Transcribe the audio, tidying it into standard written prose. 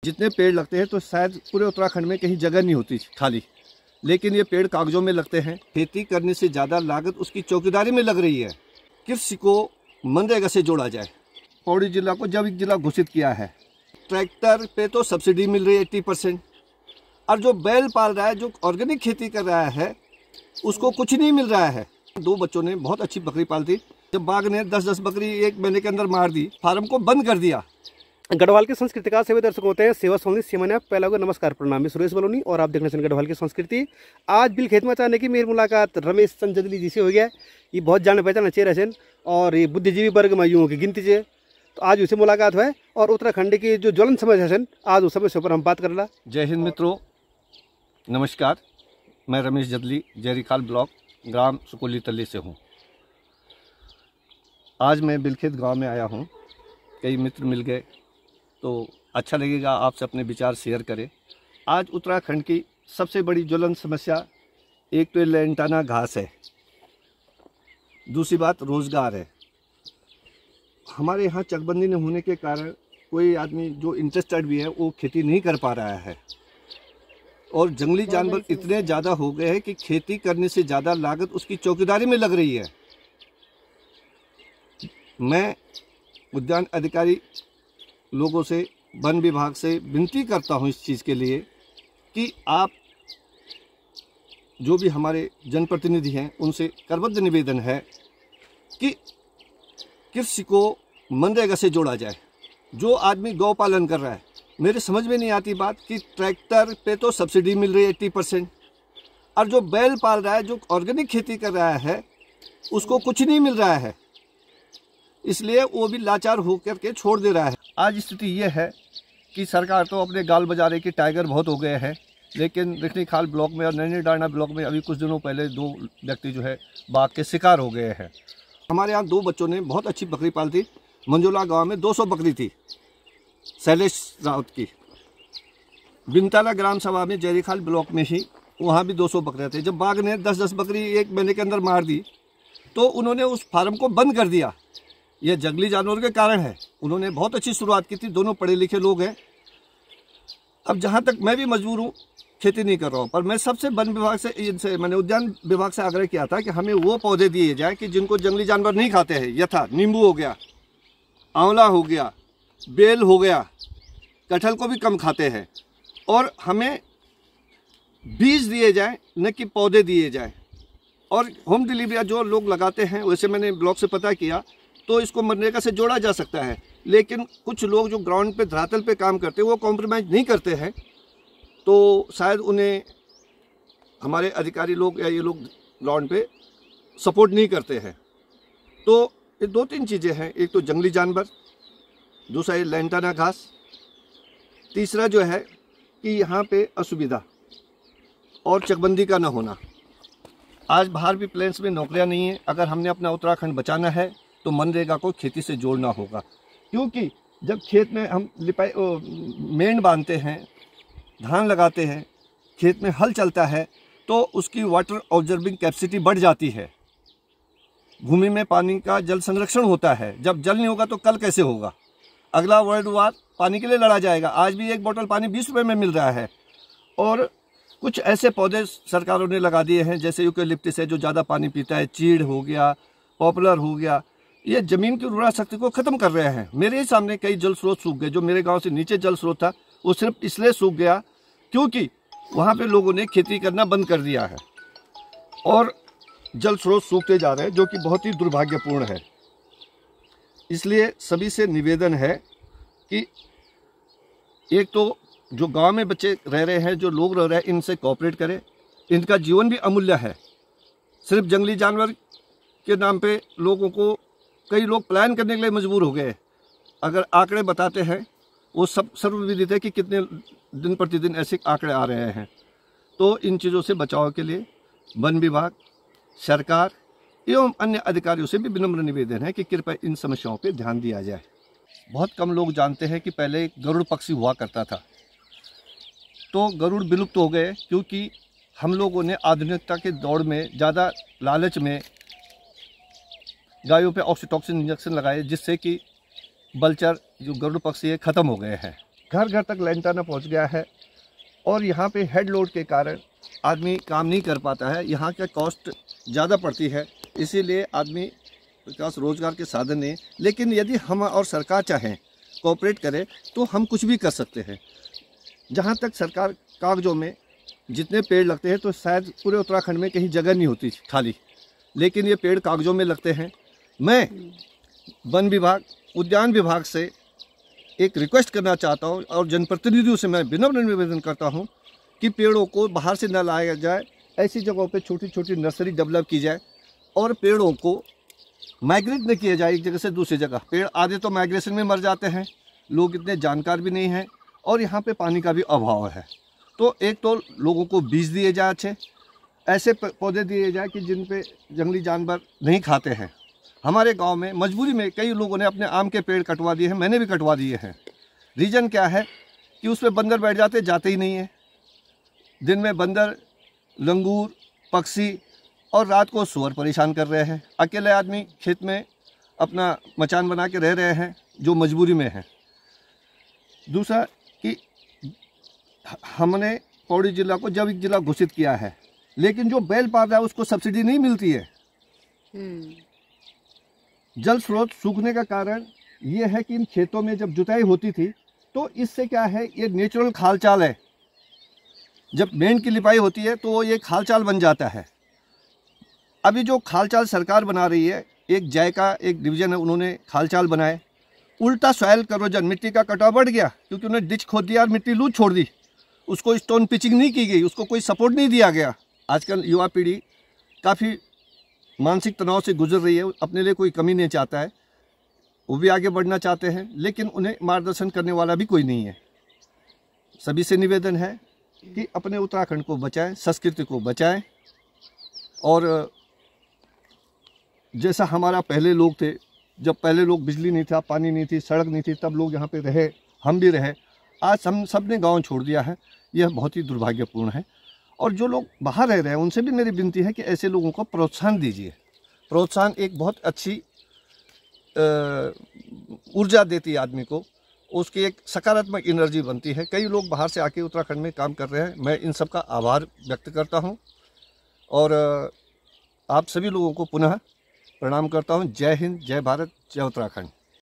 जितने पेड़ लगते हैं तो शायद पूरे उत्तराखंड में कहीं जगह नहीं होती खाली, लेकिन ये पेड़ कागजों में लगते हैं। खेती करने से ज़्यादा लागत उसकी चौकीदारी में लग रही है। कृषि को मनरेगा से जोड़ा जाए। पौड़ी जिला को जैविक जिला घोषित किया है। ट्रैक्टर पे तो सब्सिडी मिल रही है 80%, और जो बैल पाल रहा है, जो ऑर्गेनिक खेती कर रहा है, उसको कुछ नहीं मिल रहा है। 2 बच्चों ने बहुत अच्छी बकरी पाल थी, जब बाघ ने 10-10 बकरी 1 महीने के अंदर मार दी, फार्म को बंद कर दिया। गढ़वाल की संस्कृति का सभी दर्शक होते हैं सेवा सोनी सीमान्या पहला को नमस्कार प्रणाम। मैं सुरेश बलोनी और आप देख रहे हैं गढ़वाल की संस्कृति। आज बिल खेत में अचानक की मेरी मुलाकात रमेश चंद जदली जी से हो गया। ये बहुत जाने पहचान चेहरा से और ये बुद्धिजीवी वर्ग में युवाओं की गिनती से, तो आज उससे मुलाकात हुआ और उत्तराखंड की जो ज्वलन समस्या है आज उस समस्या पर हम बात कर रहा। जय हिंद मित्रों, नमस्कार। मैं रमेश जदली जयरीखाल ब्लॉक ग्राम सुकोली तल्ली से हूँ। आज मैं बिलखेत गांव में आया हूँ। कई मित्र मिल गए तो अच्छा लगेगा आपसे अपने विचार शेयर करें। आज उत्तराखंड की सबसे बड़ी ज्वलन समस्या एक तो लैंटाना घास है, दूसरी बात रोज़गार है। हमारे यहाँ चकबंदी न होने के कारण कोई आदमी जो इंटरेस्टेड भी है वो खेती नहीं कर पा रहा है, और जंगली जानवर इतने ज़्यादा हो गए हैं कि खेती करने से ज़्यादा लागत उसकी चौकीदारी में लग रही है। मैं उद्यान अधिकारी लोगों से, वन विभाग से विनती करता हूं इस चीज़ के लिए कि आप जो भी हमारे जनप्रतिनिधि हैं उनसे करबद्ध निवेदन है कि कृषि को मनरेगा से जोड़ा जाए। जो आदमी गौ पालन कर रहा है, मेरे समझ में नहीं आती बात कि ट्रैक्टर पे तो सब्सिडी मिल रही है 80%, और जो बैल पाल रहा है, जो ऑर्गेनिक खेती कर रहा है, उसको कुछ नहीं मिल रहा है, इसलिए वो भी लाचार होकर के छोड़ दे रहा है। आज स्थिति ये है कि सरकार तो अपने गाल बजारे के टाइगर बहुत हो गए हैं, लेकिन रिखनीखाल ब्लॉक में और नैनीडांडा ब्लॉक में अभी कुछ दिनों पहले 2 व्यक्ति जो है बाघ के शिकार हो गए हैं। हमारे यहाँ 2 बच्चों ने बहुत अच्छी बकरी पाली थी। मंजोला गांव में 200 बकरी थी शैलेश रावत की। बिनताला ग्राम सभा में जयरीखाल ब्लॉक में ही वहाँ भी 200 बकरियाँ थे। जब बाघ ने 10-10 बकरी 1 महीने के अंदर मार दी तो उन्होंने उस फार्म को बंद कर दिया। यह जंगली जानवर के कारण है। उन्होंने बहुत अच्छी शुरुआत की थी, दोनों पढ़े लिखे लोग हैं। अब जहाँ तक मैं भी मजबूर हूँ, खेती नहीं कर रहा हूँ, पर मैं सबसे वन विभाग से, इनसे मैंने उद्यान विभाग से आग्रह किया था कि हमें वो पौधे दिए जाए कि जिनको जंगली जानवर नहीं खाते हैं, यथा नींबू हो गया, आंवला हो गया, बेल हो गया, कटहल को भी कम खाते हैं, और हमें बीज दिए जाए न कि पौधे दिए जाए। और होम डिलीवरी जो लोग लगाते हैं, वैसे मैंने ब्लॉक से पता किया तो इसको मनरेगा से जोड़ा जा सकता है, लेकिन कुछ लोग जो ग्राउंड पे धरातल पे काम करते हैं वो कॉम्प्रोमाइज़ नहीं करते हैं, तो शायद उन्हें हमारे अधिकारी लोग या ये लोग ग्राउंड पे सपोर्ट नहीं करते हैं। तो ये 2-3 चीज़ें हैं, एक तो जंगली जानवर, दूसरा ये लैंटाना घास, तीसरा जो है कि यहाँ पे असुविधा और चकबंदी का न होना। आज बाहर भी प्लेन्स में नौकरियाँ नहीं हैं। अगर हमने अपना उत्तराखंड बचाना है तो मनरेगा को खेती से जोड़ना होगा, क्योंकि जब खेत में हम मेंढ बांधते हैं, धान लगाते हैं, खेत में हल चलता है, तो उसकी वाटर ऑब्जर्विंग कैपेसिटी बढ़ जाती है। भूमि में पानी का जल संरक्षण होता है। जब जल नहीं होगा तो कल कैसे होगा? अगला वर्ल्ड वार पानी के लिए लड़ा जाएगा। आज भी 1 बोतल पानी 20 रुपये में मिल रहा है। और कुछ ऐसे पौधे सरकारों ने लगा दिए हैं, जैसे यूकेलिप्टस है जो ज़्यादा पानी पीता है, चीड़ हो गया, पॉपुलर हो गया, ये ज़मीन की उर्वरा शक्ति को ख़त्म कर रहे हैं। मेरे ही सामने कई जल स्रोत सूख गए। जो मेरे गांव से नीचे जल स्रोत था वो सिर्फ इसलिए सूख गया क्योंकि वहाँ पे लोगों ने खेती करना बंद कर दिया है, और जल स्रोत सूखते जा रहे हैं, जो कि बहुत ही दुर्भाग्यपूर्ण है। इसलिए सभी से निवेदन है कि एक तो जो गांव में बच्चे रह रहे हैं, जो लोग रह रहे हैं, इनसे कोऑपरेट करें। इनका जीवन भी अमूल्य है। सिर्फ जंगली जानवर के नाम पे लोगों को, कई लोग पलायन करने के लिए मजबूर हो गए। अगर आंकड़े बताते हैं, वो सब सर्वविदित है कि कितने दिन प्रतिदिन ऐसे आंकड़े आ रहे हैं। तो इन चीज़ों से बचाव के लिए वन विभाग, सरकार एवं अन्य अधिकारियों से भी विनम्र निवेदन है कि कृपया इन समस्याओं पर ध्यान दिया जाए। बहुत कम लोग जानते हैं कि पहले गरुड़ पक्षी हुआ करता था, तो गरुड़ विलुप्त हो गए क्योंकि हम लोगों ने आधुनिकता के दौड़ में ज़्यादा लालच में गायों पे ऑक्सीटॉक्सिन इंजेक्शन लगाए, जिससे कि बलचर जो गरुड़ पक्षी है ख़त्म हो गए हैं। घर घर तक लैंटाना पहुंच गया है और यहाँ पे हेड लोड के कारण आदमी काम नहीं कर पाता है। यहाँ का कॉस्ट ज़्यादा पड़ती है, इसीलिए आदमी के पास रोज़गार के साधन नहीं। लेकिन यदि हम और सरकार चाहें, कोऑपरेट करें, तो हम कुछ भी कर सकते हैं। जहाँ तक सरकार कागजों में जितने पेड़ लगते हैं तो शायद पूरे उत्तराखंड में कहीं जगह नहीं होती खाली, लेकिन ये पेड़ कागजों में लगते हैं। मैं वन विभाग, उद्यान विभाग से एक रिक्वेस्ट करना चाहता हूँ और जनप्रतिनिधियों से मैं विनम्र निवेदन करता हूँ कि पेड़ों को बाहर से न लाया जाए, ऐसी जगहों पे छोटी छोटी नर्सरी डेवलप की जाए और पेड़ों को माइग्रेट न किया जाए एक जगह से दूसरी जगह। पेड़ आधे तो माइग्रेशन में मर जाते हैं, लोग इतने जानकार भी नहीं हैं और यहाँ पे पानी का भी अभाव है। तो एक तो लोगों को बीज दिए जाए, अच्छे ऐसे पौधे दिए जाए कि जिन पे जंगली जानवर नहीं खाते हैं। हमारे गांव में मजबूरी में कई लोगों ने अपने आम के पेड़ कटवा दिए हैं, मैंने भी कटवा दिए हैं। रीज़न क्या है कि उस पर बंदर बैठ जाते ही नहीं है। दिन में बंदर, लंगूर, पक्षी और रात को सुअर परेशान कर रहे हैं। अकेले आदमी खेत में अपना मचान बना के रह रहे हैं जो मजबूरी में है। दूसरा कि हमने पौड़ी जिला को जैविक जिला घोषित किया है, लेकिन जो बैल पाल रहा है उसको सब्सिडी नहीं मिलती है। जल स्रोत सूखने का कारण ये है कि इन खेतों में जब जुताई होती थी तो इससे क्या है, ये नेचुरल खालचाल है। जब मेंढ की लिपाई होती है तो ये खालचाल बन जाता है। अभी जो खालचाल सरकार बना रही है, एक जायका एक डिवीज़न है, उन्होंने खालचाल बनाए, उल्टा सॉयल करोजन, मिट्टी का कटाव बढ़ गया क्योंकि उन्होंने डिच खोद दिया और मिट्टी लूज छोड़ दी। उसको स्टोन पिचिंग नहीं की गई, उसको कोई सपोर्ट नहीं दिया गया। आजकल युवा पीढ़ी काफ़ी मानसिक तनाव से गुजर रही है, अपने लिए कोई कमी नहीं चाहता है, वो भी आगे बढ़ना चाहते हैं, लेकिन उन्हें मार्गदर्शन करने वाला भी कोई नहीं है। सभी से निवेदन है कि अपने उत्तराखंड को बचाएं, संस्कृति को बचाएं। और जैसा हमारा पहले लोग थे, जब पहले लोग बिजली नहीं था, पानी नहीं थी, सड़क नहीं थी, तब लोग यहाँ पे रहे, हम भी रहे। आज हम सब ने गाँव छोड़ दिया है, यह बहुत ही दुर्भाग्यपूर्ण है। और जो लोग बाहर रह रहे हैं उनसे भी मेरी विनती है कि ऐसे लोगों को प्रोत्साहन दीजिए। प्रोत्साहन एक बहुत अच्छी ऊर्जा देती है आदमी को, उसकी एक सकारात्मक एनर्जी बनती है। कई लोग बाहर से आके उत्तराखंड में काम कर रहे हैं, मैं इन सब का आभार व्यक्त करता हूं और आप सभी लोगों को पुनः प्रणाम करता हूं। जय हिंद, जय भारत, जय उत्तराखंड।